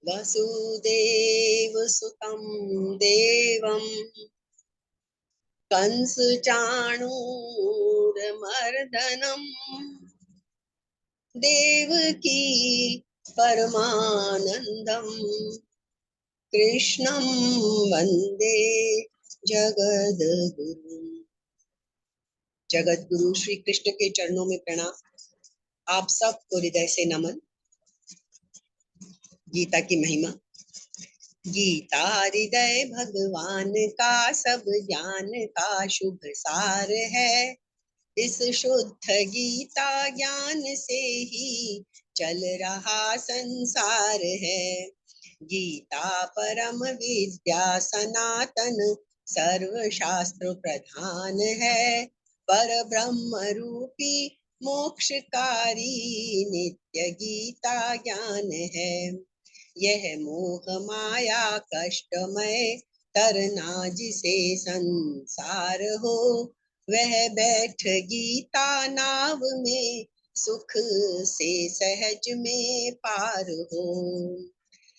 वसुदेव सुतं देवं कंस चाणूरमर्दनम् देवकी परमानंदम् कृष्णं वंदे जगद्गुरु। जगद्गुरु श्री कृष्ण के चरणों में प्रणाम। आप सबको हृदय से नमन। गीता की महिमा। गीता हृदय भगवान का सब ज्ञान का शुभ सार है। इस शुद्ध गीता ज्ञान से ही चल रहा संसार है। गीता परम विद्या सनातन सर्वशास्त्र प्रधान है। पर ब्रह्म रूपी मोक्षकारी नित्य गीता ज्ञान है। यह मोह माया कष्टमय तरना जिसे संसार हो, वह बैठ गीता नाव में सुख से सहज में पार हो।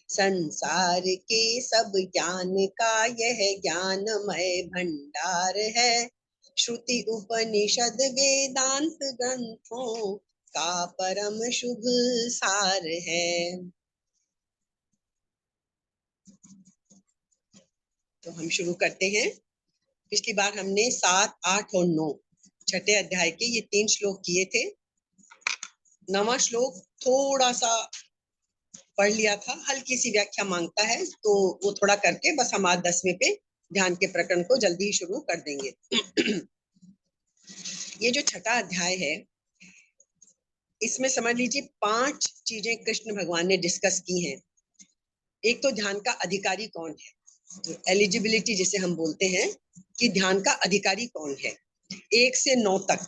संसार के सब ज्ञान का यह ज्ञानमय भंडार है। श्रुति उपनिषद वेदांत ग्रंथों का परम शुभ सार है। तो हम शुरू करते हैं। पिछली बार हमने 7, 8 और 9 छठे अध्याय के ये 3 श्लोक किए थे। 9वां श्लोक थोड़ा सा पढ़ लिया था, हल्की सी व्याख्या मांगता है, तो वो थोड़ा करके बस हम आज 10वें पे ध्यान के प्रकरण को जल्दी ही शुरू कर देंगे। ये जो छठा अध्याय है, इसमें समझ लीजिए 5 चीजें कृष्ण भगवान ने डिस्कस की हैं। एक तो ध्यान का अधिकारी कौन है, तो एलिजिबिलिटी जिसे हम बोलते हैं कि ध्यान का अधिकारी कौन है। 1 से 9 तक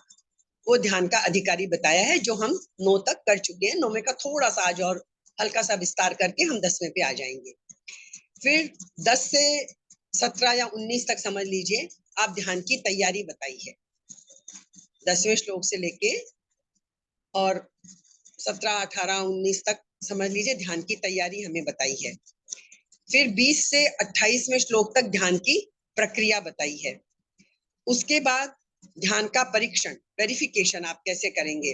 वो ध्यान का अधिकारी बताया है, जो हम 9 तक कर चुके हैं। 9वें का थोड़ा सा आज और हल्का सा विस्तार करके हम 10वें पे आ जाएंगे। फिर 10 से 17 या 19 तक समझ लीजिए आप ध्यान की तैयारी बताई है। 10वें श्लोक से लेके और 17, 18, 19 तक समझ लीजिए ध्यान की तैयारी हमें बताई है। फिर 20 से 28वें श्लोक तक ध्यान की प्रक्रिया बताई है। उसके बाद ध्यान का परीक्षण, वेरिफिकेशन आप कैसे करेंगे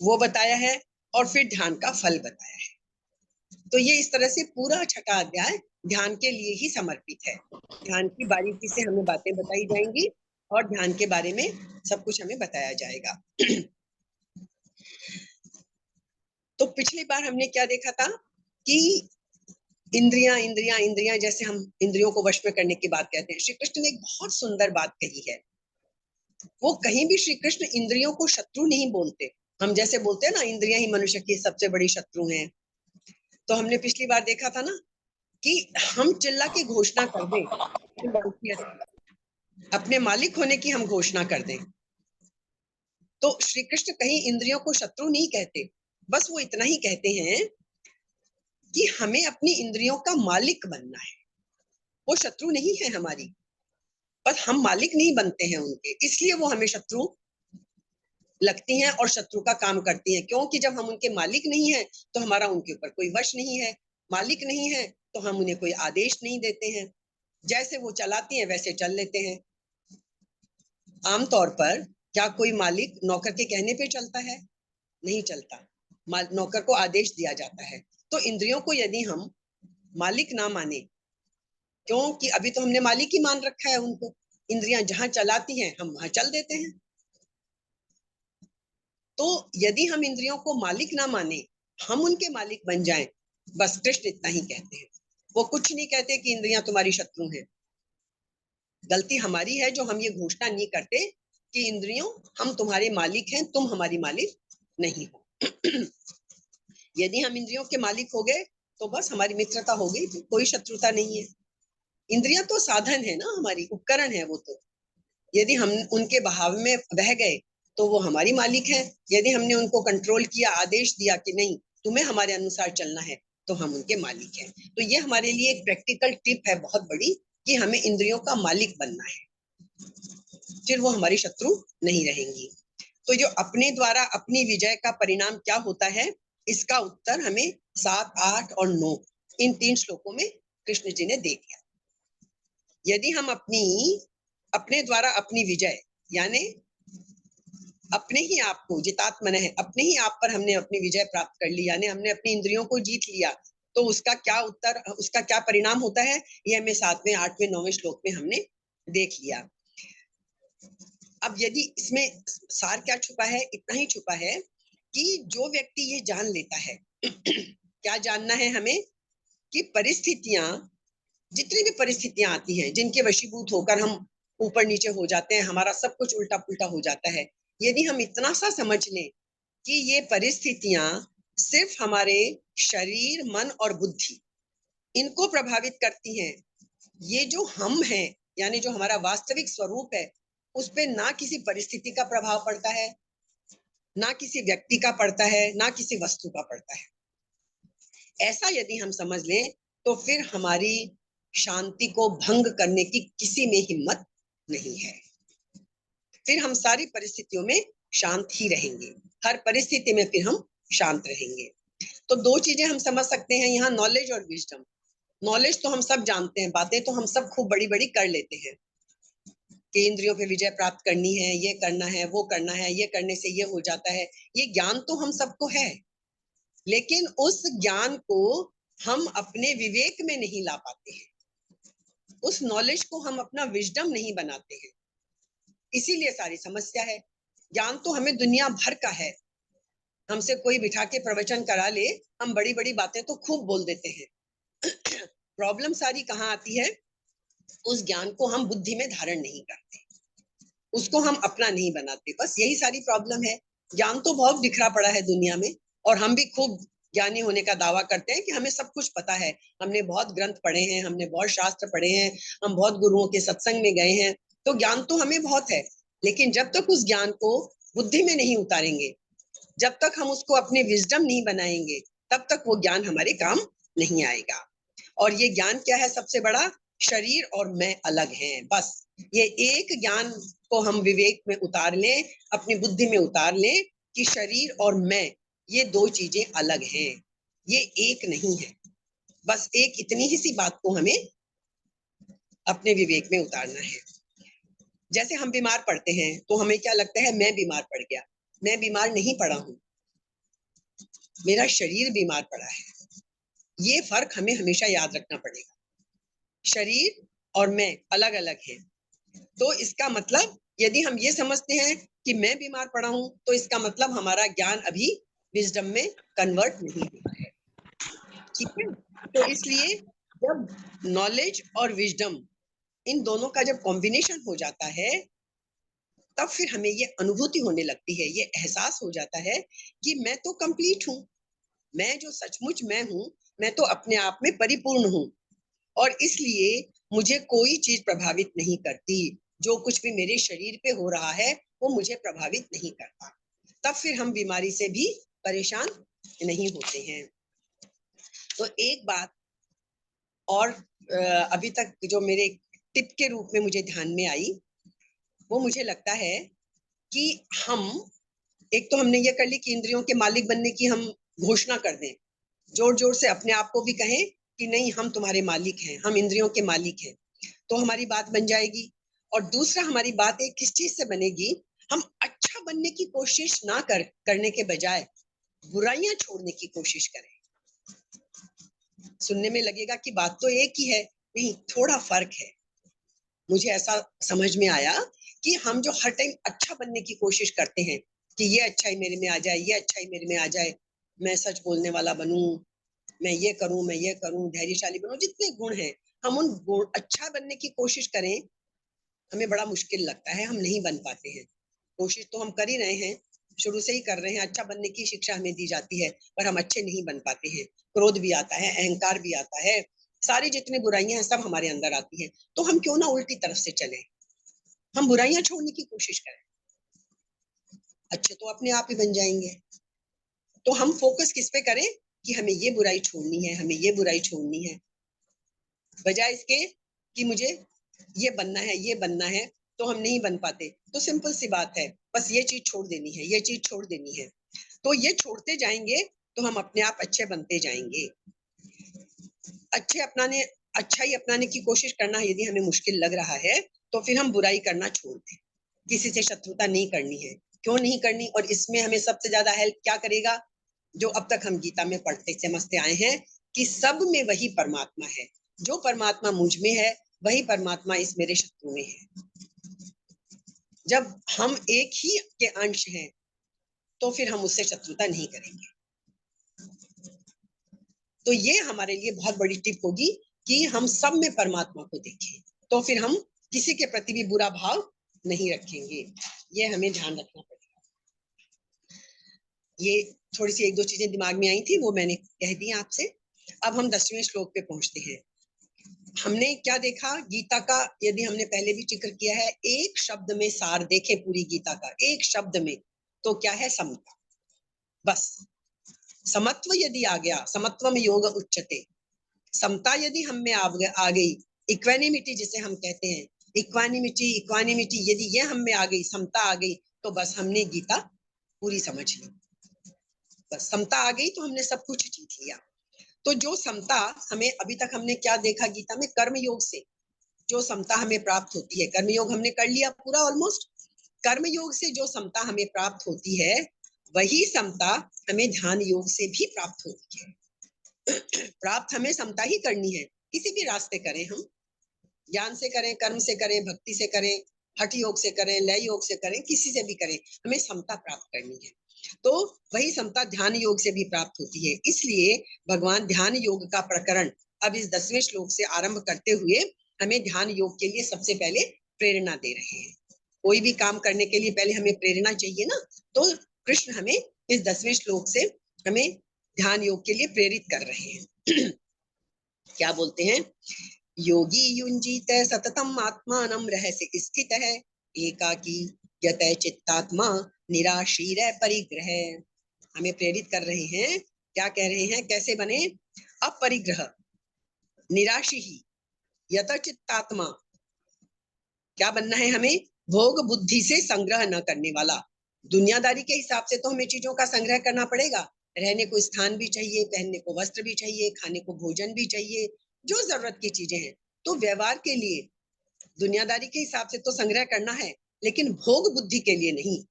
वो बताया है। और फिर ध्यान का फल बताया है। तो ये इस तरह से पूरा छठा अध्याय ध्यान के लिए ही समर्पित है। ध्यान की बारीकी से हमें बातें बताई जाएंगी और ध्यान के बारे में सब कुछ हमें बताया जाएगा। तो पिछली बार हमने क्या देखा था कि इंद्रियां इंद्रियां इंद्रियां, जैसे हम इंद्रियों को वश में करने की बात कहते हैं। श्री कृष्ण ने एक बहुत सुंदर बात कही है। वो कहीं भी श्री कृष्ण इंद्रियों को शत्रु नहीं बोलते। हम जैसे बोलते हैं ना, इंद्रियां ही मनुष्य की सबसे बड़ी शत्रु हैं। तो हमने पिछली बार देखा था ना कि हम चिल्ला के घोषणा कर दें अपने मालिक होने की, हम घोषणा कर दें, तो श्री कृष्ण कहीं इंद्रियों को शत्रु नहीं कहते। बस वो इतना ही कहते हैं कि हमें अपनी इंद्रियों का मालिक बनना है। वो शत्रु नहीं है हमारी, पर हम मालिक नहीं बनते हैं उनके, इसलिए वो हमें शत्रु लगती हैं और शत्रु का काम करती हैं। क्योंकि जब हम उनके मालिक नहीं हैं तो हमारा उनके ऊपर कोई वश नहीं है। मालिक नहीं है तो हम उन्हें कोई आदेश नहीं देते हैं। जैसे वो चलाती हैं वैसे चल लेते हैं। आमतौर पर क्या कोई मालिक नौकर के कहने पे चलता है? नहीं चलता। नौकर को आदेश दिया जाता है। तो इंद्रियों को यदि हम मालिक ना माने, क्योंकि अभी तो हमने मालिक ही मान रखा है उनको, इंद्रियां जहां चलाती हैं हम वहां चल देते हैं। तो यदि हम इंद्रियों को मालिक ना माने, हम उनके मालिक बन जाएं, बस कृष्ण इतना ही कहते हैं। वो कुछ नहीं कहते कि इंद्रियां तुम्हारी शत्रु हैं। गलती हमारी है जो हम ये घोषणा नहीं करते कि इंद्रियों हम तुम्हारे मालिक हैं, तुम हमारी मालिक नहीं हो। यदि हम इंद्रियों के मालिक हो गए तो बस हमारी मित्रता हो गई, तो कोई शत्रुता नहीं है। इंद्रियां तो साधन है ना, हमारी उपकरण है वो तो। यदि हम उनके बहाव में बह गए तो वो हमारी मालिक है। यदि हमने उनको कंट्रोल किया, आदेश दिया कि नहीं तुम्हें हमारे अनुसार चलना है, तो हम उनके मालिक हैं। तो ये हमारे लिए एक प्रैक्टिकल टिप है बहुत बड़ी कि हमें इंद्रियों का मालिक बनना है, फिर वो हमारी शत्रु नहीं रहेंगी। तो जो अपने द्वारा अपनी विजय का परिणाम क्या होता है, इसका उत्तर हमें 7, 8 और 9 इन 3 श्लोकों में कृष्ण जी ने दे दिया। यदि हम अपने द्वारा अपनी विजय, यानी अपने ही आप को जितात्मन है, अपने ही आप पर हमने अपनी विजय प्राप्त कर ली, यानी हमने अपनी इंद्रियों को जीत लिया, तो उसका क्या परिणाम होता है, ये हमें 7वें, 8वें, 9वें श्लोक में हमने देख लिया। अब यदि इसमें सार क्या छुपा है, इतना ही छुपा है कि जो व्यक्ति ये जान लेता है क्या जानना है हमें, कि परिस्थितियां, जितनी भी परिस्थितियां आती हैं, जिनके वशीभूत होकर हम ऊपर नीचे हो जाते हैं, हमारा सब कुछ उल्टा पुल्टा हो जाता है, यदि हम इतना सा समझ लें कि ये परिस्थितियां सिर्फ हमारे शरीर, मन और बुद्धि, इनको प्रभावित करती हैं, ये जो हम हैं, यानी जो हमारा वास्तविक स्वरूप है, उस पे ना किसी परिस्थिति का प्रभाव पड़ता है, ना किसी व्यक्ति का पड़ता है, ना किसी वस्तु का पड़ता है। ऐसा यदि हम समझ लें तो फिर हमारी शांति को भंग करने की किसी में हिम्मत नहीं है। फिर हम सारी परिस्थितियों में शांत ही रहेंगे, हर परिस्थिति में फिर हम शांत रहेंगे। तो 2 चीजें हम समझ सकते हैं यहाँ, नॉलेज और विजडम। नॉलेज तो हम सब जानते हैं, बातें तो हम सब खूब बड़ी बड़ी कर लेते हैं कि इंद्रियों पे विजय प्राप्त करनी है, ये करना है, वो करना है, ये करने से ये हो जाता है, ये ज्ञान तो हम सबको है, लेकिन उस ज्ञान को हम अपने विवेक में नहीं ला पाते हैं, उस नॉलेज को हम अपना विजडम नहीं बनाते हैं, इसीलिए सारी समस्या है। ज्ञान तो हमें दुनिया भर का है, हमसे कोई बिठा के प्रवचन करा ले, हम बड़ी बड़ी बातें तो खूब बोल देते हैं। प्रॉब्लम सारी कहाँ आती है, उस ज्ञान को हम बुद्धि में धारण नहीं करते, उसको हम अपना नहीं बनाते, बस यही सारी प्रॉब्लम है। ज्ञान तो बहुत बिखरा पड़ा है दुनिया में, और हम भी खूब ज्ञानी होने का दावा करते हैं कि हमें सब कुछ पता है, हमने बहुत ग्रंथ पढ़े हैं, हमने बहुत शास्त्र पढ़े हैं, हम बहुत गुरुओं के सत्संग में गए हैं, तो ज्ञान तो हमें बहुत है। लेकिन जब तक उस ज्ञान को बुद्धि में नहीं उतारेंगे, जब तक हम उसको अपने विजडम नहीं बनाएंगे, तब तक वो ज्ञान हमारे काम नहीं आएगा। और ये ज्ञान क्या है सबसे बड़ा, शरीर और मैं अलग हैं, बस ये एक ज्ञान को हम विवेक में उतार लें, अपनी बुद्धि में उतार लें कि शरीर और मैं, ये 2 चीजें अलग हैं, ये एक नहीं है। बस एक इतनी ही सी बात को हमें अपने विवेक में उतारना है। जैसे हम बीमार पड़ते हैं तो हमें क्या लगता है, मैं बीमार पड़ गया, मैं बीमार नहीं पड़ा हूं, मेरा शरीर बीमार पड़ा है। ये फर्क हमें हमेशा याद रखना पड़ेगा, शरीर और मैं अलग अलग हैं। तो इसका मतलब यदि हम ये समझते हैं कि मैं बीमार पड़ा हूं, तो इसका मतलब हमारा ज्ञान अभी विजडम में कन्वर्ट नहीं हुआ है, ठीक है। तो इसलिए जब नॉलेज और विजडम, इन दोनों का जब कॉम्बिनेशन हो जाता है, तब फिर हमें ये अनुभूति होने लगती है, ये एहसास हो जाता है कि मैं तो कंप्लीट हूँ, मैं जो सचमुच मैं हूँ, मैं तो अपने आप में परिपूर्ण हूँ, और इसलिए मुझे कोई चीज प्रभावित नहीं करती, जो कुछ भी मेरे शरीर पे हो रहा है वो मुझे प्रभावित नहीं करता। तब फिर हम बीमारी से भी परेशान नहीं होते हैं। तो एक बात और अभी तक जो मेरे टिप के रूप में मुझे ध्यान में आई, वो मुझे लगता है कि हम, एक तो हमने ये कर ली कि इंद्रियों के मालिक बनने की हम घोषणा कर दें, जोर जोर से अपने आप को भी कहें कि नहीं, हम तुम्हारे मालिक हैं, हम इंद्रियों के मालिक हैं, तो हमारी बात बन जाएगी। और दूसरा हमारी बात एक किस चीज से बनेगी, हम अच्छा बनने की कोशिश ना करने के बजाय बुराइयां छोड़ने की कोशिश करें। सुनने में लगेगा कि बात तो एक ही है, नहीं, थोड़ा फर्क है। मुझे ऐसा समझ में आया कि हम जो हर टाइम अच्छा बनने की कोशिश करते हैं कि ये अच्छाई मेरे में आ जाए, ये अच्छाई मेरे में आ जाए, मैं सच बोलने वाला बनूं, मैं ये करूं, धैर्यशाली बनूं, जितने गुण हैं, हम उन गुण अच्छा बनने की कोशिश करें, हमें बड़ा मुश्किल लगता है, हम नहीं बन पाते हैं। कोशिश तो हम कर ही रहे हैं, शुरू से ही कर रहे हैं, अच्छा बनने की शिक्षा हमें दी जाती है, पर हम अच्छे नहीं बन पाते हैं। क्रोध भी आता है, अहंकार भी आता है, सारी जितनी बुराइयां हैं सब हमारे अंदर आती हैं। तो हम क्यों ना उल्टी तरफ से चले, हम बुराइयां छोड़ने की कोशिश करें, अच्छे तो अपने आप ही बन जाएंगे। तो हम फोकस किस पे करें कि हमें ये बुराई छोड़नी है, हमें ये बुराई छोड़नी है, बजाय इसके कि मुझे ये बनना है, ये बनना है, तो हम नहीं बन पाते। तो सिंपल सी बात है, बस ये चीज छोड़ देनी है, ये चीज छोड़ देनी है। तो ये छोड़ते जाएंगे तो हम अपने आप अच्छे बनते जाएंगे। अच्छाई अपनाने की कोशिश करना यदि हमें मुश्किल लग रहा है तो फिर हम बुराई करना छोड़ दें। किसी से शत्रुता नहीं करनी है, क्यों नहीं करनी? और इसमें हमें सबसे ज्यादा हेल्प क्या करेगा? जो अब तक हम गीता में पढ़ते समझते आए हैं कि सब में वही परमात्मा है। जो परमात्मा मुझ में है वही परमात्मा इस मेरे शत्रु में है। जब हम एक ही के अंश हैं तो फिर हम उससे शत्रुता नहीं करेंगे। तो ये हमारे लिए बहुत बड़ी टिप होगी कि हम सब में परमात्मा को देखें, तो फिर हम किसी के प्रति भी बुरा भाव नहीं रखेंगे। ये हमें ध्यान रखना पड़ेगा। ये थोड़ी सी एक दो चीजें दिमाग में आई थी, वो मैंने कह दी आपसे। अब हम 10वें श्लोक पे पहुंचते हैं। हमने क्या देखा गीता का? यदि हमने पहले भी जिक्र किया है, एक शब्द में सार देखे पूरी गीता का, एक शब्द में, तो क्या है? समता। बस समत्व यदि आ गया, समत्वम योग उच्यते, समता यदि हम में आ गई, इक्वानिमिटी जिसे हम कहते हैं, इक्वानिमिटी यदि ये हम में आ गई, समता आ गई, तो बस हमने गीता पूरी समझ ली। बस समता आ गई तो हमने सब कुछ जीत लिया। तो जो समता हमें अभी तक हमने क्या देखा गीता में? कर्म योग से जो समता हमें प्राप्त होती है, कर्मयोग हमने कर लिया पूरा ऑलमोस्ट। कर्म योग से जो समता हमें प्राप्त होती है, वही समता हमें ध्यान योग से भी प्राप्त होती है। प्राप्त हमें समता ही करनी है, किसी भी रास्ते करें हम, ज्ञान से करें, कर्म से करें, भक्ति से करें, हठ योग से करें, लय योग से करें, किसी से भी करें, हमें समता प्राप्त करनी है। तो वही समता ध्यान योग से भी प्राप्त होती है। इसलिए भगवान ध्यान योग का प्रकरण अब इस 10वें श्लोक से आरंभ करते हुए हमें ध्यान योग के लिए सबसे पहले प्रेरणा दे रहे हैं। कोई भी काम करने के लिए पहले हमें प्रेरणा चाहिए ना, तो कृष्ण हमें इस 10वें श्लोक से हमें ध्यान योग के लिए प्रेरित कर रहे हैं। क्या बोलते हैं? योगी युंजीत सततम आत्मानं रहस्य स्थित है, एकाकी यतय चित्तात्मा निराशीर परिग्रह। हमें प्रेरित कर रहे हैं, क्या कह रहे हैं? कैसे बने? अपरिग्रह, निराशी ही, यत चित्तात्मा। क्या बनना है हमें? भोग बुद्धि से संग्रह न करने वाला। दुनियादारी के हिसाब से तो हमें चीजों का संग्रह करना पड़ेगा। रहने को स्थान भी चाहिए, पहनने को वस्त्र भी चाहिए, खाने को भोजन भी चाहिए, जो जरूरत की चीजें हैं। तो व्यवहार के लिए दुनियादारी के हिसाब से तो संग्रह करना है, लेकिन भोग बुद्धि के लिए नहीं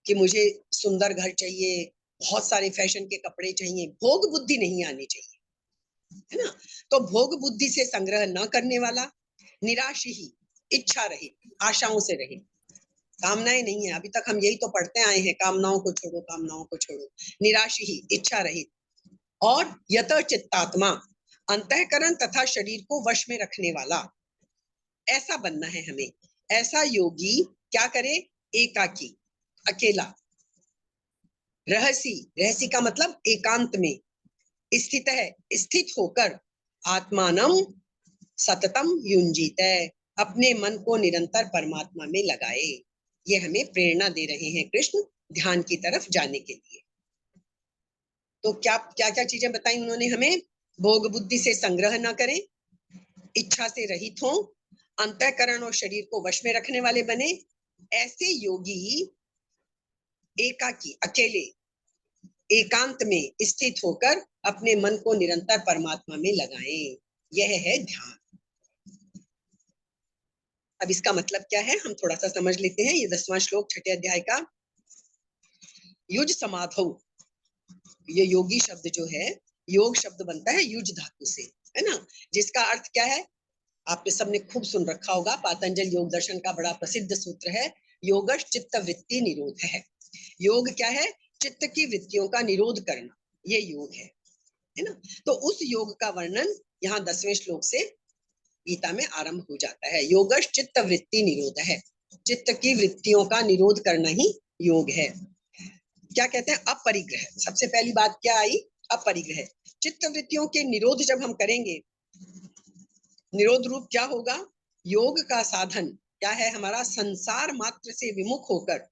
कि मुझे सुंदर घर चाहिए, बहुत सारे फैशन के कपड़े चाहिए। भोग बुद्धि नहीं आनी चाहिए, है ना? तो भोग बुद्धि से संग्रह न करने वाला, निराशी ही, इच्छा रहित, आशाओं से रहित, कामनाएं नहीं है। अभी तक हम यही तो पढ़ते आए हैं, कामनाओं को छोड़ो, कामनाओं को छोड़ो। निराशी ही, इच्छा रहित, और यत चित्तात्मा, अंतःकरण तथा शरीर को वश में रखने वाला, ऐसा बनना है हमें। ऐसा योगी क्या करे? एकाकी, अकेला, रहसी, रहसी का मतलब एकांत में, स्थित है, स्थित होकर, आत्मानम सततम युंजीत है, अपने मन को निरंतर परमात्मा में लगाए। ये हमें प्रेरणा दे रहे हैं कृष्ण ध्यान की तरफ जाने के लिए। तो क्या क्या क्या चीजें बताई उन्होंने हमें? भोग बुद्धि से संग्रह न करें, इच्छा से रहित हों, अंतःकरण और शरीर को वश में रखने वाले बने। ऐसे योगी एकाकी, अकेले, एकांत में स्थित होकर अपने मन को निरंतर परमात्मा में लगाएं। यह है ध्यान। अब इसका मतलब क्या है हम थोड़ा सा समझ लेते हैं। ये 10वां श्लोक 6ठे अध्याय का। युज समाधौ, ये योगी शब्द जो है, योग शब्द बनता है युज धातु से, है ना? जिसका अर्थ क्या है? आपने सबने खूब सुन रखा होगा, पातंजल योग दर्शन का बड़ा प्रसिद्ध सूत्र है, योगश चित्त वृत्ति निरोध है। योग क्या है? चित्त की वृत्तियों का निरोध करना, ये योग है ना? तो उस योग का वर्णन यहाँ 10वें श्लोक से गीता में आरंभ हो जाता है। योगश चित्त वृत्ति निरोध है, चित्त की वृत्तियों का निरोध करना ही योग है। क्या कहते हैं? अपरिग्रह। सबसे पहली बात क्या आई? अपरिग्रह। चित्त वृत्तियों के निरोध जब हम करेंगे, निरोध रूप क्या होगा? योग का साधन क्या है हमारा? संसार मात्र से विमुख होकर,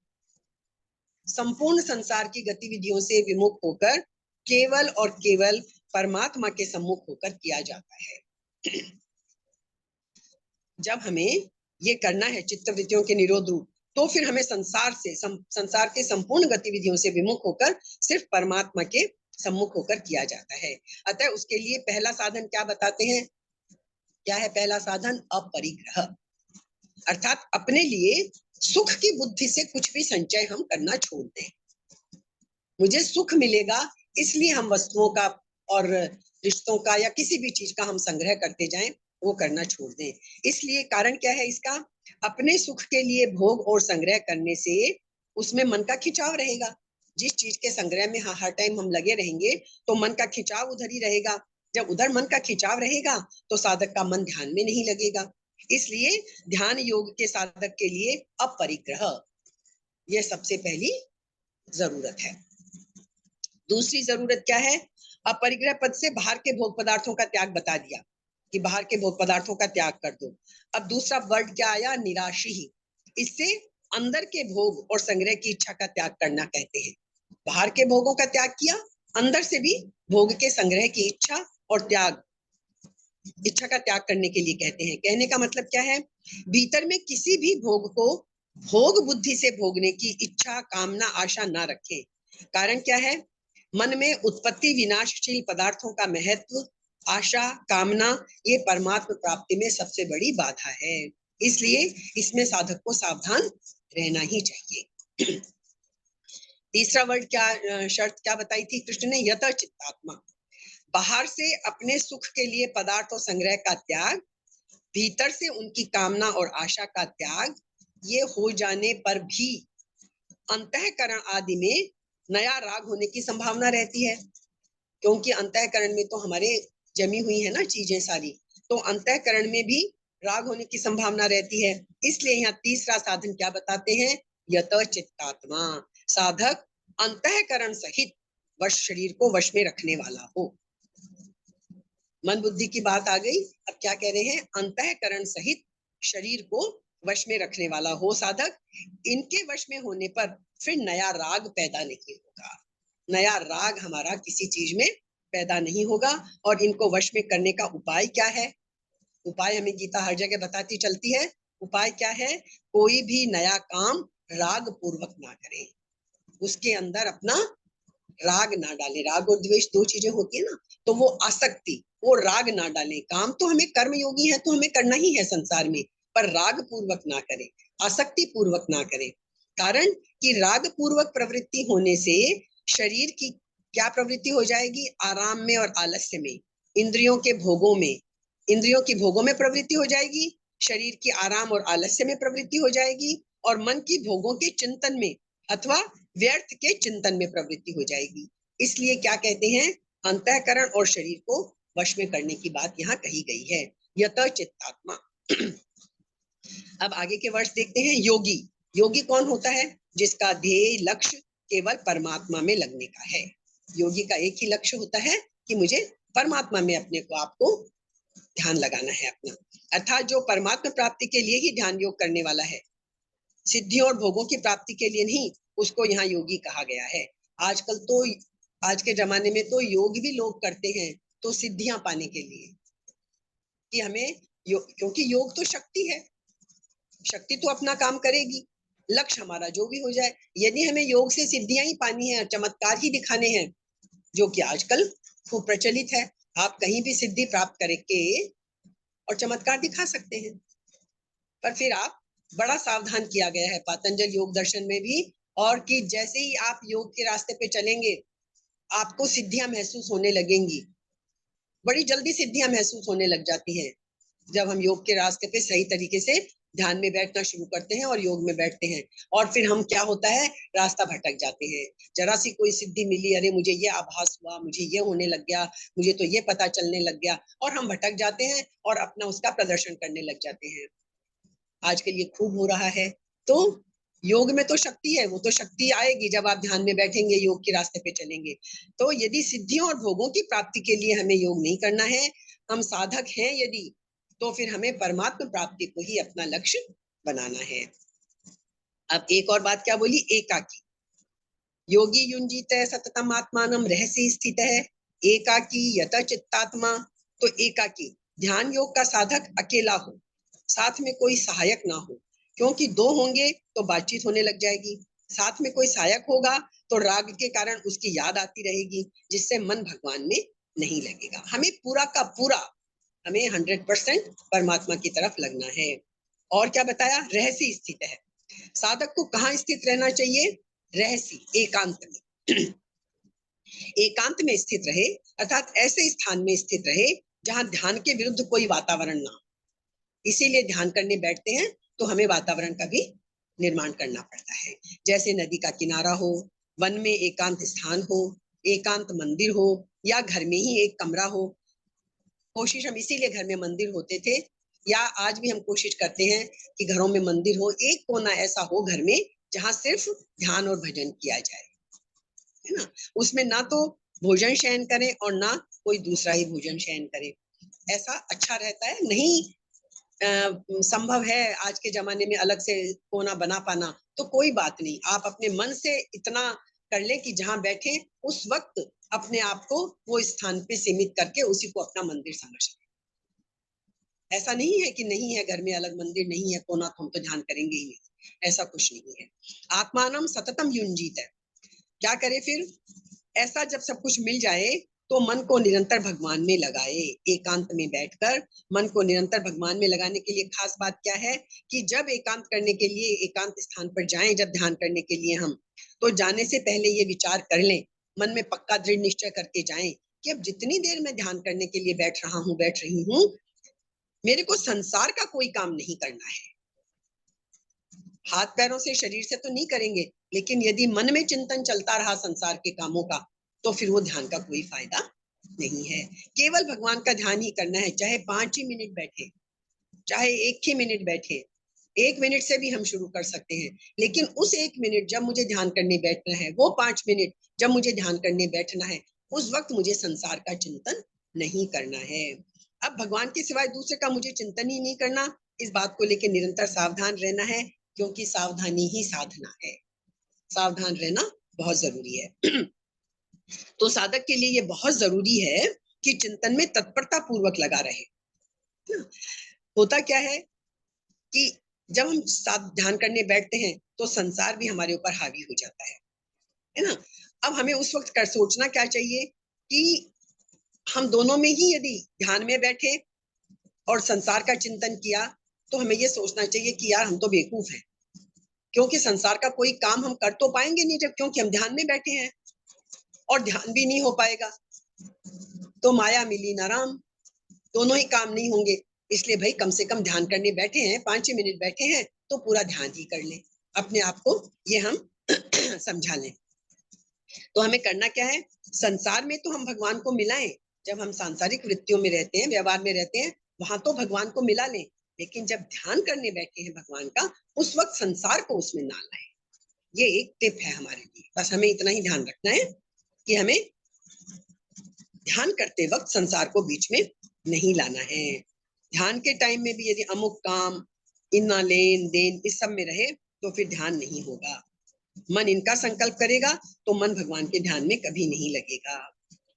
संपूर्ण संसार की गतिविधियों से विमुख होकर, केवल और केवल परमात्मा के सम्मुख होकर किया जाता है। जब हमें ये करना है चित्त वृत्तियों के निरोध रूप, तो फिर हमें संसार के संपूर्ण गतिविधियों से विमुख होकर सिर्फ परमात्मा के सम्मुख होकर किया जाता है। अतः उसके लिए पहला साधन क्या बताते हैं? क्या है पहला साधन? अपरिग्रह, अर्थात अपने लिए सुख की बुद्धि से कुछ भी संचय हम करना छोड़ दें। मुझे सुख मिलेगा इसलिए हम वस्तुओं का और रिश्तों का या किसी भी चीज का हम संग्रह करते जाएं, वो करना छोड़ दें। इसलिए कारण क्या है इसका? अपने सुख के लिए भोग और संग्रह करने से उसमें मन का खिंचाव रहेगा। जिस चीज के संग्रह में हर टाइम हम लगे रहेंगे तो मन का खिंचाव उधर ही रहेगा। जब उधर मन का खिंचाव रहेगा तो साधक का मन ध्यान में नहीं लगेगा। इसलिए ध्यान योग के साधक के लिए अपरिग्रह यह सबसे पहली जरूरत है। दूसरी जरूरत क्या है? अपरिग्रह पद से बाहर के भोग पदार्थों का त्याग बता दिया कि बाहर के भोग पदार्थों का त्याग कर दो। अब दूसरा वर्ड क्या आया? निराशी ही। इससे अंदर के भोग और संग्रह की इच्छा का त्याग करना कहते हैं। बाहर के भोगों का त्याग किया, अंदर से भी भोग के संग्रह की इच्छा और त्याग, इच्छा का त्याग करने के लिए कहते हैं। कहने का मतलब क्या है? भीतर में किसी भी भोग को भोग बुद्धि से भोगने की इच्छा, कामना, आशा ना रखें। कारण क्या है? मन में उत्पत्ति विनाशशील पदार्थों का महत्व, आशा, कामना, ये परमात्मा प्राप्ति में सबसे बड़ी बाधा है। इसलिए इसमें साधक को सावधान रहना ही चाहिए। तीसरा वर्ड क्या, शर्त क्या बताई थी कृष्ण ने? यत चित्तात्मा, बाहर से अपने सुख के लिए पदार्थ और संग्रह का त्याग, भीतर से उनकी कामना और आशा का त्याग, ये हो जाने पर भी अंतःकरण आदि में नया राग होने की संभावना रहती है। क्योंकि अंतःकरण में तो हमारे जमी हुई है ना चीजें सारी, तो अंतःकरण में भी राग होने की संभावना रहती है। इसलिए यहाँ तीसरा साधन क्या बताते हैं? यत चित्तात्मा, साधक अंतःकरण सहित वश शरीर को वश में रखने वाला हो। मन बुद्धि की बात आ गई। अब क्या कह रहे हैं? अंतःकरण सहित शरीर को वश में रखने वाला हो साधक। इनके वश में होने पर फिर नया राग पैदा नहीं होगा। नया राग हमारा किसी चीज में पैदा नहीं होगा। और इनको वश में करने का उपाय क्या है? उपाय हमें गीता हर जगह बताती चलती है। उपाय क्या है? कोई भी नया काम राग पूर्वक ना करें, उसके अंदर अपना राग ना डालें। राग और द्वेष दो चीजें होती है ना, तो वो आसक्ति, वो राग ना डालें। काम तो हमें कर्म योगी है तो हमें करना ही है संसार में, पर राग पूर्वक ना करें, आसक्ति पूर्वक ना करें। कारण कि राग पूर्वक प्रवृत्ति होने से शरीर की क्या प्रवृत्ति हो जाएगी? आराम में और आलस्य में, इंद्रियों के भोगों में, इंद्रियों की भोगों में प्रवृत्ति हो जाएगी, शरीर की आराम और आलस्य में प्रवृत्ति हो जाएगी, और मन की भोगों के चिंतन में अथवा व्यर्थ के चिंतन में प्रवृत्ति हो जाएगी। इसलिए क्या कहते हैं? अंतःकरण और शरीर को वश में करने की बात यहाँ कही गई है। यत चित्तात्मा। अब आगे के वर्ष देखते हैं। योगी, योगी कौन होता है? जिसका ध्येय लक्ष्य केवल परमात्मा में लगने का है। योगी का एक ही लक्ष्य होता है कि मुझे परमात्मा में अपने को, आपको ध्यान लगाना है अपना। अर्थात जो परमात्मा प्राप्ति के लिए ही ध्यान योग करने वाला है, सिद्धियों और भोगों की प्राप्ति के लिए नहीं, उसको यहाँ योगी कहा गया है। आजकल तो, आज के जमाने में तो योग भी लोग करते हैं तो सिद्धियां पाने के लिए, कि हमें क्योंकि योग तो शक्ति है, शक्ति तो अपना काम करेगी, लक्ष्य हमारा जो भी हो जाए। यदि हमें योग से सिद्धियां ही पानी है, चमत्कार ही दिखाने हैं, जो कि आजकल खूब प्रचलित है, आप कहीं भी सिद्धि प्राप्त करके और चमत्कार दिखा सकते हैं। पर फिर आप, बड़ा सावधान किया गया है पातंजल योग दर्शन में भी, और कि जैसे ही आप योग के रास्ते पे चलेंगे आपको सिद्धियां महसूस होने लगेंगी। बड़ी जल्दी सिद्धियां महसूस होने लग जाती हैं जब हम योग के रास्ते पे सही तरीके से ध्यान में बैठना शुरू करते हैं और योग में बैठते हैं। और फिर हम, क्या होता है, रास्ता भटक जाते हैं। जरा सी कोई सिद्धि मिली, अरे मुझे ये आभास हुआ, मुझे ये होने लग गया, मुझे तो ये पता चलने लग गया, और हम भटक जाते हैं और अपना उसका प्रदर्शन करने लग जाते हैं। आजकल ये खूब हो रहा है। तो योग में तो शक्ति है, वो तो शक्ति आएगी जब आप ध्यान में बैठेंगे, योग के रास्ते पे चलेंगे। तो यदि सिद्धियों और भोगों की प्राप्ति के लिए हमें योग नहीं करना है, हम साधक हैं यदि, तो फिर हमें परमात्मा प्राप्ति को ही अपना लक्ष्य बनाना है। अब एक और बात क्या बोली? एकाकी। योगी युंजीत सततम आत्मानम रहस्य स्थित है एकाकी यत चित्तात्मा। तो एकाकी, ध्यान योग का साधक अकेला हो, साथ में कोई सहायक ना हो, क्योंकि दो होंगे तो बातचीत होने लग जाएगी, साथ में कोई सहायक होगा तो राग के कारण उसकी याद आती रहेगी, जिससे मन भगवान में नहीं लगेगा। हमें पूरा का पूरा, हमें 100% परमात्मा की तरफ लगना है। और क्या बताया? रहसी स्थित है। साधक को कहाँ स्थित रहना चाहिए? रहसी, एकांत में। एकांत में स्थित रहे, अर्थात ऐसे स्थान में स्थित रहे जहां ध्यान के विरुद्ध कोई वातावरण ना हो। इसीलिए ध्यान करने बैठते हैं तो हमें वातावरण का भी निर्माण करना पड़ता है। जैसे नदी का किनारा हो, वन में एकांत स्थान हो, एकांत मंदिर हो, या घर में ही एक कमरा हो। कोशिश हम इसीलिए घर में मंदिर होते थे, या आज भी हम कोशिश करते हैं कि घरों में मंदिर हो, एक कोना ऐसा हो घर में जहां सिर्फ ध्यान और भजन किया जाए, है ना। उसमें ना तो भोजन शयन करें और ना कोई दूसरा ही भोजन शयन करे। ऐसा अच्छा रहता है। नहीं संभव है आज के जमाने में अलग से कोना बना पाना, तो कोई बात नहीं, आप अपने मन से इतना कर लें कि जहां बैठे उस वक्त अपने आप को वो स्थान पे सीमित करके उसी को अपना मंदिर समझ लें। ऐसा नहीं है कि नहीं है घर में अलग मंदिर, नहीं है कोना तो हम तो ध्यान करेंगे ही नहीं, ऐसा कुछ नहीं है। आत्मानम सततम युंजीत है। क्या करे फिर? ऐसा जब सब कुछ मिल जाए तो मन को निरंतर भगवान में लगाए। एकांत में बैठकर मन को निरंतर भगवान में लगाने के लिए खास बात क्या है कि जब एकांत करने के लिए एकांत स्थान पर जाएं, जब ध्यान करने के लिए हम, तो जाने से पहले ये विचार कर लें, मन में पक्का दृढ़ निश्चय करके जाएं कि अब जितनी देर मैं ध्यान करने के लिए बैठ रहा हूँ, बैठ रही हूँ, मेरे को संसार का कोई काम नहीं करना है। हाथ पैरों से, शरीर से तो नहीं करेंगे, लेकिन यदि मन में चिंतन चलता रहा संसार के कामों का, तो फिर वो ध्यान का कोई फायदा नहीं है। केवल भगवान का ध्यान ही करना है, चाहे 5 ही मिनट बैठे, चाहे 1 ही मिनट बैठे। 1 मिनट से भी हम शुरू कर सकते हैं, लेकिन उस 1 मिनट जब मुझे ध्यान करने बैठना है, वो 5 मिनट जब मुझे ध्यान करने बैठना है, उस वक्त मुझे संसार का चिंतन नहीं करना है। अब भगवान के सिवाय दूसरे का मुझे चिंतन ही नहीं करना, इस बात को लेकर निरंतर सावधान रहना है, क्योंकि सावधानी ही साधना है। सावधान रहना बहुत जरूरी है। तो साधक के लिए ये बहुत जरूरी है कि चिंतन में तत्परता पूर्वक लगा रहे। होता क्या है कि जब हम साथ ध्यान करने बैठते हैं तो संसार भी हमारे ऊपर हावी हो जाता है ना। अब हमें उस वक्त कर सोचना क्या चाहिए कि हम दोनों में ही यदि ध्यान में बैठे और संसार का चिंतन किया, तो हमें ये सोचना चाहिए कि यार हम तो बेवकूफ हैं, क्योंकि संसार का कोई काम हम कर तो पाएंगे नहीं, जब क्योंकि हम ध्यान में बैठे हैं, और ध्यान भी नहीं हो पाएगा तो माया मिली ना राम, दोनों ही काम नहीं होंगे। इसलिए भाई कम से कम ध्यान करने बैठे हैं, 5 ही मिनट बैठे हैं, तो पूरा ध्यान ही कर लें अपने आप को, ये हम समझा लें। तो हमें करना क्या है? संसार में तो हम भगवान को मिलाएं, जब हम सांसारिक वृत्तियों में रहते हैं, व्यवहार में रहते हैं, वहां तो भगवान को मिला लें, लेकिन जब ध्यान करने बैठे हैं भगवान का, उस वक्त संसार को उसमें ना लाएं। ये एक टिप है हमारे लिए, बस हमें इतना ही ध्यान रखना है कि हमें ध्यान करते वक्त संसार को बीच में नहीं लाना है। ध्यान के टाइम में भी यदि अमुक काम, इतना लेन देन इस सब में रहे, तो फिर ध्यान नहीं होगा। मन इनका संकल्प करेगा तो मन भगवान के ध्यान में कभी नहीं लगेगा।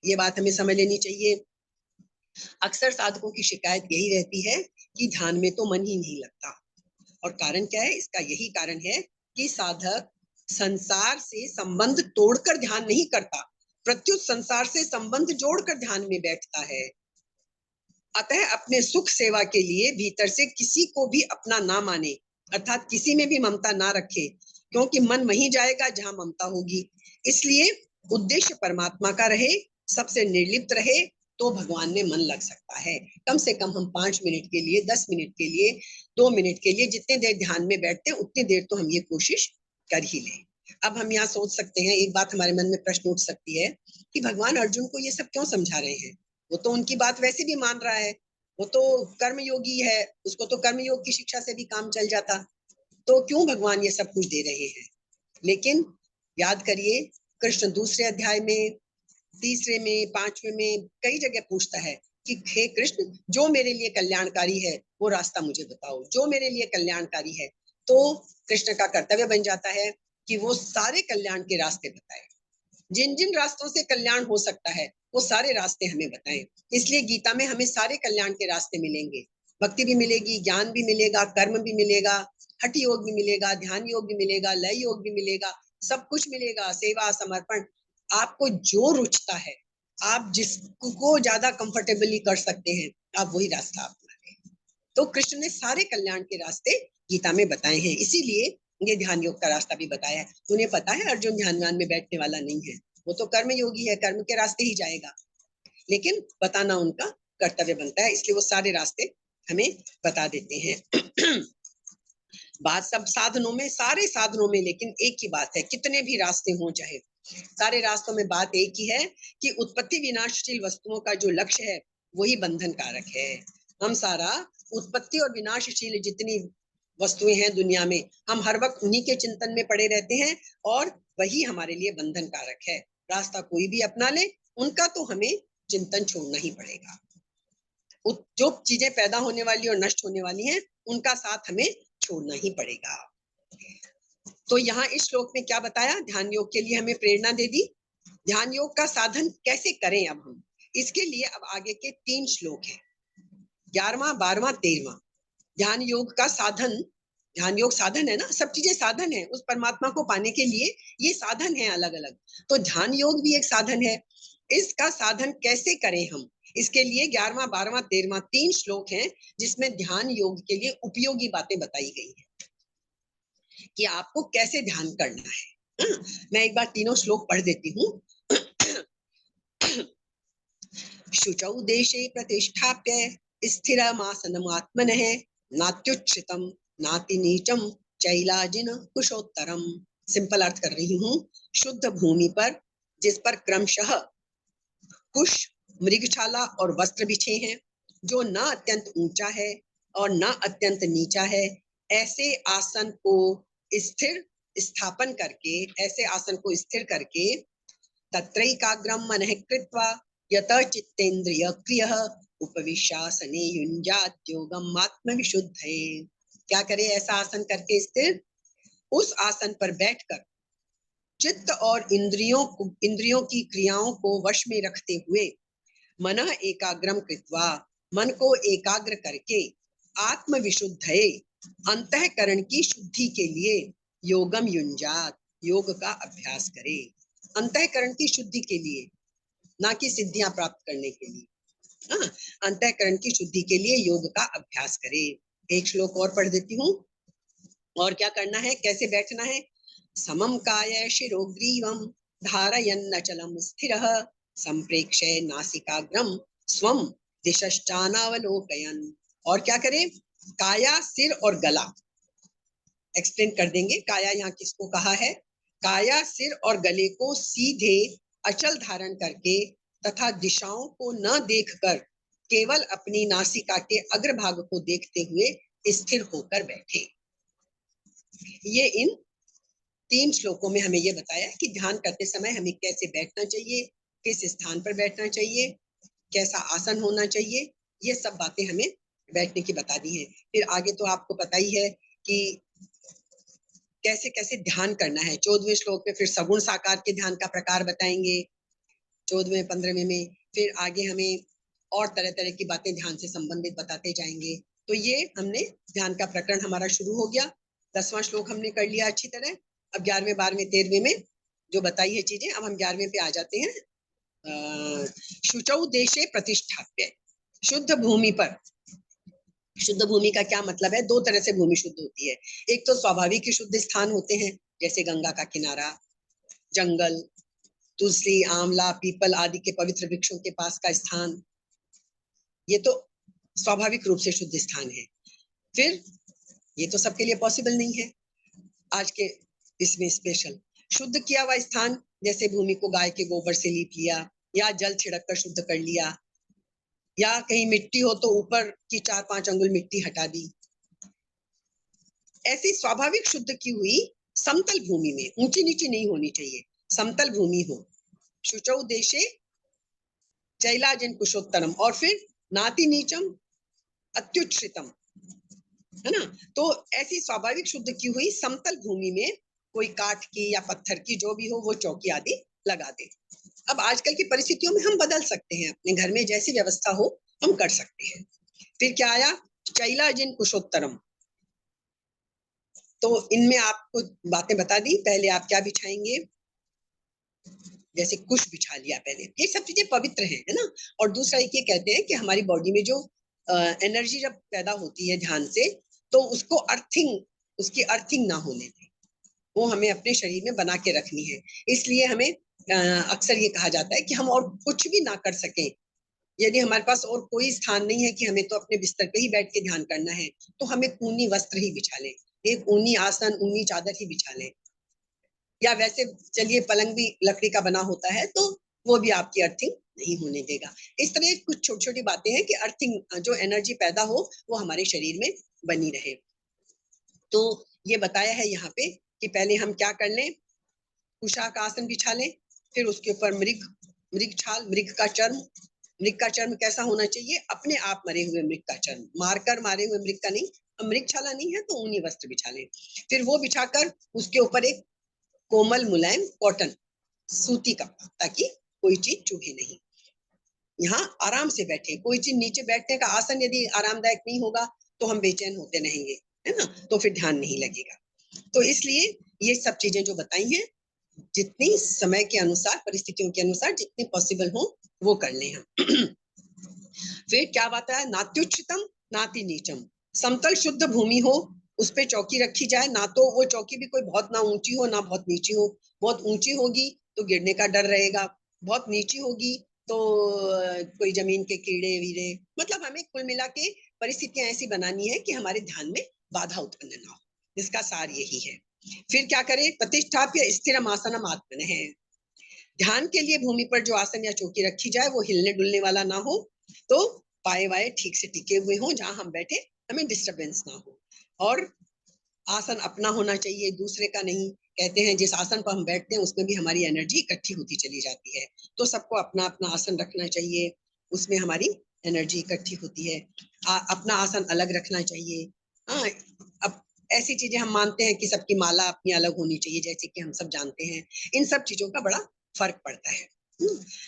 ये बात हमें समझ लेनी चाहिए। अक्सर साधकों की शिकायत यही रहती है कि ध्यान में तो मन ही नहीं लगता। और कारण क्या है? इसका यही कारण है कि साधक संसार से संबंध तोड़कर ध्यान नहीं करता, प्रत्युत संसार से संबंध जोड़कर ध्यान में बैठता है। अतः अपने सुख सेवा के लिए भीतर से किसी को भी अपना ना माने, अर्थात किसी में भी ममता ना रखे, क्योंकि मन वहीं जाएगा जहां ममता होगी। इसलिए उद्देश्य परमात्मा का रहे, सबसे निर्लिप्त रहे, तो भगवान में मन लग सकता है। कम से कम हम 5 मिनट के लिए, 10 मिनट के लिए, 2 मिनट के लिए, जितने देर ध्यान में बैठते हैं उतनी देर तो हम ये कोशिश कर ही लें। अब हम यहाँ सोच सकते हैं, एक बात हमारे मन में प्रश्न उठ सकती है कि भगवान अर्जुन को ये सब क्यों समझा रहे हैं? वो तो उनकी बात वैसे भी मान रहा है, वो तो कर्म योगी है, उसको तो कर्म योग की शिक्षा से भी काम चल जाता, तो क्यों भगवान ये सब कुछ दे रहे हैं? लेकिन याद करिए, कृष्ण दूसरे अध्याय में, तीसरे में, 5वें में कई जगह पूछता है कि हे कृष्ण, जो मेरे लिए कल्याणकारी है वो रास्ता मुझे बताओ, जो मेरे लिए कल्याणकारी है। तो कृष्ण का कर्तव्य बन जाता है कि वो सारे कल्याण के रास्ते बताए, जिन जिन रास्तों से कल्याण हो सकता है वो सारे रास्ते हमें बताएं। इसलिए गीता में हमें सारे कल्याण के रास्ते मिलेंगे, भक्ति भी मिलेगी, ज्ञान भी मिलेगा, कर्म भी मिलेगा, हठ योग भी मिलेगा, ध्यान योग भी मिलेगा, लय योग भी मिलेगा, सब कुछ मिलेगा। सेवा, समर्पण, आपको जो रुचता है, आप जिसको ज्यादा कंफर्टेबली कर सकते हैं, आप वही रास्ता अपना लें। तो कृष्ण ने सारे कल्याण के रास्ते गीता में बताए हैं, इसीलिए ये ध्यान योग का रास्ता भी बताया है। उन्हें पता है अर्जुन ध्यान में बैठने वाला नहीं है, वो तो कर्म योगी है, कर्म के रास्ते ही जाएगा, लेकिन बताना उनका कर्तव्य बनता है, इसलिए वो सारे रास्ते हमें बता देते हैं। बात सब साधनों में, सारे साधनों में, लेकिन एक ही बात है, कितने भी रास्ते हों चाहे, सारे रास्तों में बात एक ही है कि उत्पत्ति विनाशशील वस्तुओं का जो लक्ष्य है वही बंधन कारक है। हम सारा उत्पत्ति और विनाशशील जितनी वस्तुएं हैं दुनिया में, हम हर वक्त उन्हीं के चिंतन में पड़े रहते हैं और वही हमारे लिए बंधन कारक है। रास्ता कोई भी अपना ले, उनका तो हमें चिंतन छोड़ना ही पड़ेगा। जो चीजें पैदा होने वाली और नष्ट होने वाली हैं, उनका साथ हमें छोड़ना ही पड़ेगा। तो यहाँ इस श्लोक में क्या बताया, ध्यान योग के लिए हमें प्रेरणा दे दी। ध्यान योग का साधन कैसे करें अब हम, इसके लिए अब आगे के 3 श्लोक हैं, 11वां, 12वां, 13वां। ध्यान योग का साधन, ध्यान योग साधन है ना, सब चीजें साधन है उस परमात्मा को पाने के लिए, ये साधन है अलग अलग। तो ध्यान योग भी एक साधन है, इसका साधन कैसे करें हम, इसके लिए 11वां, 12वां, 13वां 3 श्लोक हैं, जिसमें ध्यान योग के लिए उपयोगी बातें बताई गई है कि आपको कैसे ध्यान करना है। मैं एक बार तीनों श्लोक पढ़ देती हूँ। शुचौ देशे प्रतिष्ठाप्य स्थिरमासनमात्मनः नात्युच्छ्रितम नाति नीचम चैलाजिन कुशोत्तरम। सिंपल अर्थ कर रही हूँ, शुद्ध भूमि पर जिस पर क्रमशः कुश, मृगशाला और वस्त्र बिछे हैं, जो न अत्यंत ऊंचा है और न अत्यंत नीचा है, ऐसे आसन को स्थिर स्थापन करके, ऐसे आसन को स्थिर करके, तत्रैकाग्रं मनः कृत्वा यत चित्तेन्द्रिय क्रियः उपविश्यासने युञ्जात योगम आत्मविशुद्धये। क्या करे ऐसा आसन करके स्थिर, उस आसन पर बैठकर चित्त और इंद्रियों की क्रियाओं को वश में रखते हुए, मनः एकाग्रम कृत्वा, मन को एकाग्र करके, आत्मविशुद्धये, अंतःकरण की शुद्धि के लिए, योगम युञ्जात, योग का अभ्यास करे। अंतःकरण की शुद्धि के लिए, ना कि सिद्धियां प्राप्त करने के लिए। हाँ, अंतःकरण की शुद्धि के लिए योग का अभ्यास करे। एक श्लोक और पढ़ देती हूँ, और क्या करना है, कैसे बैठना है। समम काय शिरोग्रीवम धारयन्नचलम स्थिरः संप्रेक्ष्य नासिकाग्रम स्वम दिशश्चानावलोकयन्। और क्या करें, काया, सिर और गला एक्सप्लेन कर देंगे। काया यहाँ किसको कहा है, काया, सिर और गले को सीधे अचल धारण करके तथा दिशाओं को न देखकर केवल अपनी नासिका के अग्रभाग को देखते हुए स्थिर होकर बैठे। ये इन 3 श्लोकों में हमें ये बताया कि ध्यान करते समय हमें कैसे बैठना चाहिए, किस स्थान पर बैठना चाहिए, कैसा आसन होना चाहिए, ये सब बातें हमें बैठने की बता दी है। फिर आगे तो आपको पता ही है कि कैसे कैसे ध्यान करना है। 14वें श्लोक में फिर सगुण साकार के ध्यान का प्रकार बताएंगे, 14वें 15वें में फिर आगे हमें और तरह तरह की बातें ध्यान से संबंधित बताते जाएंगे। तो ये हमने ध्यान का प्रकरण हमारा शुरू हो गया, 10वां श्लोक हमने कर लिया अच्छी तरह। अब 11वें 12वें 13वें में जो बताई है चीजें, अब हम 11वें पे आ जाते हैं। शुचौ देशे प्रतिष्ठाप्य, शुद्ध भूमि पर। शुद्ध भूमि का क्या मतलब है, 2 तरह से भूमि शुद्ध होती है। एक तो स्वाभाविक शुद्ध स्थान होते हैं, जैसे गंगा का किनारा, जंगल, तुलसी, आंवला, पीपल आदि के पवित्र वृक्षों के पास का स्थान, ये तो स्वाभाविक रूप से शुद्ध स्थान है। फिर ये तो सबके लिए पॉसिबल नहीं है, आज के इसमें स्पेशल शुद्ध किया हुआ स्थान, जैसे भूमि को गाय के गोबर से लीप लिया, या जल छिड़क कर शुद्ध कर लिया, या कहीं मिट्टी हो तो ऊपर की 4-5 अंगुल मिट्टी हटा दी। ऐसी स्वाभाविक शुद्ध की हुई समतल भूमि में, ऊंची नीची नहीं होनी चाहिए, समतल भूमि हो। शुचौ देशे चैलाजिन कुशोत्तरम, और फिर नाति नीचम अत्युच्छ्रितम, है ना। तो ऐसी स्वाभाविक शुद्ध की हुई समतल भूमि में कोई काठ की या पत्थर की जो भी हो वो चौकी आदि लगा दे। अब आजकल की परिस्थितियों में हम बदल सकते हैं, अपने घर में जैसी व्यवस्था हो हम कर सकते हैं। फिर क्या आया, चैलाजिन कुशोत्तरम, तो इनमें आपको बातें बता दी। पहले आप क्या बिछाएंगे, जैसे कुश बिछा लिया पहले, ये सब चीजें पवित्र हैं, है ना। और दूसरा एक ये कहते हैं कि हमारी बॉडी में जो एनर्जी जब पैदा होती है ध्यान से, तो उसको उसकी अर्थिंग ना होने दें, वो हमें अपने शरीर में बना के रखनी है। इसलिए हमें अक्सर ये कहा जाता है कि हम और कुछ भी ना कर सकें, यदि हमारे पास और कोई स्थान नहीं है कि हमें तो अपने बिस्तर पे ही बैठ के ध्यान करना है, तो हमें ऊनी वस्त्र ही बिछा लें, एक ऊनी आसन, ऊनी चादर ही बिछा लें। या वैसे चलिए पलंग भी लकड़ी का बना होता है, तो वो भी आपकी अर्थिंग नहीं होने देगा। इस तरह कुछ छोटी छोटी बातें हैं कि अर्थिंग, जो एनर्जी पैदा हो वो हमारे शरीर में बनी रहे। तो ये बताया है यहाँ पे कि पहले हम क्या कर लें, कुशा का आसन बिछा लें, फिर उसके ऊपर मृग मृग छाल, मृग का चर्म। मृग का चर्म कैसा होना चाहिए, अपने आप मरे हुए मृग का चर्म, मारकर मारे हुए मृग का नहीं। मृग छाला नहीं है तो ऊनी वस्त्र बिछा लें। फिर वो बिछाकर उसके ऊपर एक कोमल मुलायम कॉटन सूती कपड़ा, ताकि कोई चीज चुभे नहीं। यहाँ आराम से बैठे, कोई चीज नीचे बैठने का आसन यदि आरामदायक नहीं होगा तो हम बेचैन होते रहेंगे, है ना, तो फिर ध्यान नहीं लगेगा। तो इसलिए ये सब चीजें जो बताई हैं, जितनी समय के अनुसार, परिस्थितियों के अनुसार जितनी पॉसिबल हो वो कर लें हम। फिर क्या बात है, नात्युच्चतम नाति नीचम, समतल शुद्ध भूमि हो, उस पे चौकी रखी जाए, ना तो वो चौकी भी कोई बहुत ना ऊंची हो ना बहुत नीची हो। बहुत ऊंची होगी तो गिरने का डर रहेगा, बहुत नीची होगी तो कोई जमीन के कीड़े वीड़े, मतलब हमें कुल मिला के परिस्थितियां ऐसी बनानी है कि हमारे ध्यान में बाधा उत्पन्न ना हो। इसका सार यही है। फिर क्या करें, प्रतिष्ठाप्य स्थिरम आसनम आत्मनः, ध्यान के लिए भूमि पर जो आसन या चौकी रखी जाए वो हिलने डुलने वाला ना हो, तो पाए वाए ठीक से टिके हुए हों, जहां हम बैठे हमें डिस्टरबेंस ना हो। और आसन अपना होना चाहिए, दूसरे का नहीं। कहते हैं जिस आसन पर हम बैठते हैं उसमें भी हमारी एनर्जी इकट्ठी होती चली जाती है, तो सबको अपना अपना आसन रखना चाहिए, उसमें हमारी एनर्जी इकट्ठी होती है। अपना आसन अलग रखना चाहिए। हाँ, अब ऐसी चीजें हम मानते हैं कि सबकी माला अपनी अलग होनी चाहिए, जैसे कि हम सब जानते हैं। इन सब चीजों का बड़ा फर्क पड़ता है।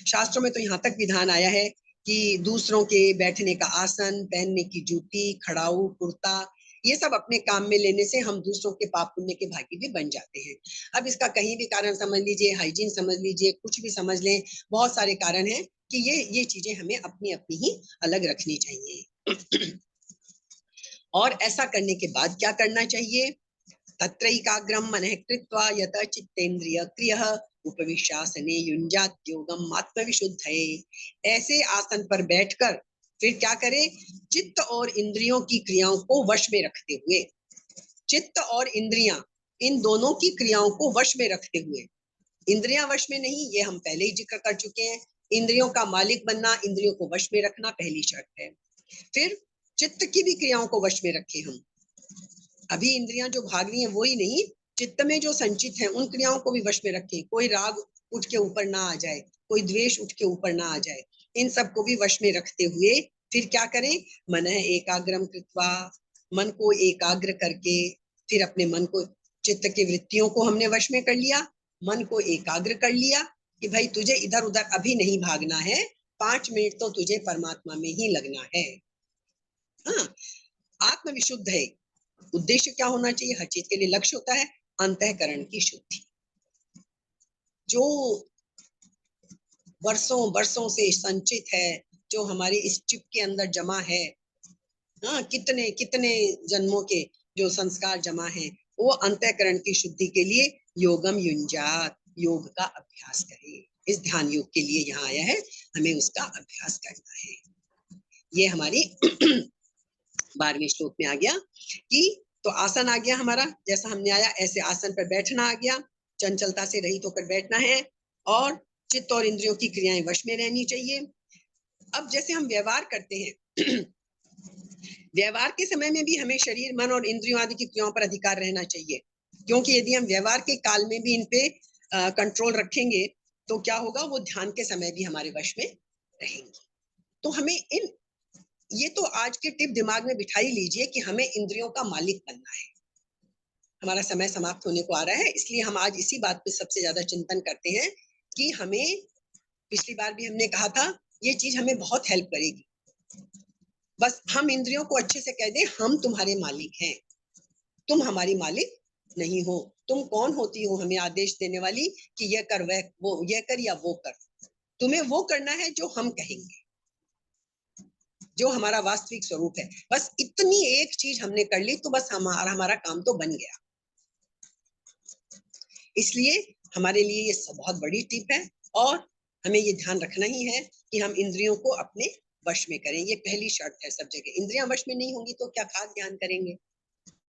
शास्त्रों में तो यहाँ तक विधान आया है कि दूसरों के बैठने का आसन, पहनने की जूती, खड़ाऊ, कुर्ता, ये सब अपने काम में लेने से हम दूसरों के पाप पुण्य के भागी भी बन जाते हैं। अब इसका कहीं भी कारण समझ लीजिए, हाइजीन समझ लीजिए, कुछ भी समझ लें, बहुत सारे कारण हैं कि ये चीजें हमें अपनी अपनी ही अलग रखनी चाहिए। और ऐसा करने के बाद क्या करना चाहिए, तत्रैकाग्रम मनः कृत्वा यत चित्तेन्द्रिय क्रियः उपविश्यासने युञ्जात योगम आत्मविशुद्धये, ऐसे आसन पर बैठकर फिर क्या करें, चित्त और इंद्रियों की क्रियाओं को वश में रखते हुए, चित्त और इंद्रियां, इन दोनों की क्रियाओं को वश में रखते हुए, इंद्रियां वश में नहीं, ये हम पहले ही जिक्र कर चुके हैं। इंद्रियों का मालिक बनना, इंद्रियों को वश में रखना पहली शर्त है। फिर चित्त की भी क्रियाओं को वश में रखें हम। अभी इंद्रियां जो भाग रही हैं वो ही नहीं, चित्त में जो संचित है उन क्रियाओं को भी वश में रखें। कोई राग उठ के ऊपर ना आ जाए, कोई द्वेष उठ के ऊपर ना आ जाए, इन सब को भी वश में रखते हुए फिर क्या करें, मनः एकाग्रम कृत्वा, मन को एकाग्र करके, फिर अपने मन को, चित्त की वृत्तियों को हमने वश में कर लिया, मन को एकाग्र कर लिया कि भाई तुझे इधर उधर अभी नहीं भागना है, 5 मिनट तो तुझे परमात्मा में ही लगना है। हाँ, आत्मविशुद्ध है। उद्देश्य क्या होना चाहिए, हर चीज के लिए लक्ष्य होता है अंतःकरण की शुद्धि। जो वर्षों वर्षों से संचित है, जो हमारे इस चिप के अंदर जमा है, हाँ, कितने कितने जन्मों के जो संस्कार जमा है, वो अंतःकरण की शुद्धि के लिए योगम युञ्जात, योग का अभ्यास करें। इस ध्यान योग के लिए यहाँ आया है, हमें उसका अभ्यास करना है। ये हमारी 12वें श्लोक में आ गया कि तो आसन आ गया हमारा, जैसा हमने आया ऐसे आसन पर बैठना आ गया, चंचलता से रहित होकर बैठना है, और चित्त और इंद्रियों की क्रियाएं वश में रहनी चाहिए। अब जैसे हम व्यवहार करते हैं, व्यवहार के समय में भी हमें शरीर, मन और इंद्रियों आदि की क्रियाओं पर अधिकार रहना चाहिए, क्योंकि यदि हम व्यवहार के काल में भी इन पे कंट्रोल रखेंगे तो क्या होगा, वो ध्यान के समय भी हमारे वश में रहेंगे। तो हमें ये तो आज के टिप दिमाग में बिठा ही लीजिए कि हमें इंद्रियों का मालिक बनना है। हमारा समय समाप्त होने को आ रहा है, इसलिए हम आज इसी बात पे सबसे ज्यादा चिंतन करते हैं कि हमें, पिछली बार भी हमने कहा था, ये चीज हमें बहुत हेल्प करेगी। बस हम इंद्रियों को अच्छे से कह दें, हम तुम्हारे मालिक हैं, तुम हमारी मालिक नहीं हो। तुम कौन होती हो हमें आदेश देने वाली कि ये कर, वह वो, ये कर या वो कर। तुम्हें वो करना है जो हम कहेंगे, जो हमारा वास्तविक स्वरूप है। बस इतनी एक चीज हमने कर ली तो बस हमारा हमारा काम तो बन गया। इसलिए हमारे लिए ये सब बहुत बड़ी टिप है, और हमें ये ध्यान रखना ही है कि हम इंद्रियों को अपने वश में करें। ये पहली शर्त है सब जगह। इंद्रियां वश में नहीं होंगी तो क्या खास ध्यान करेंगे।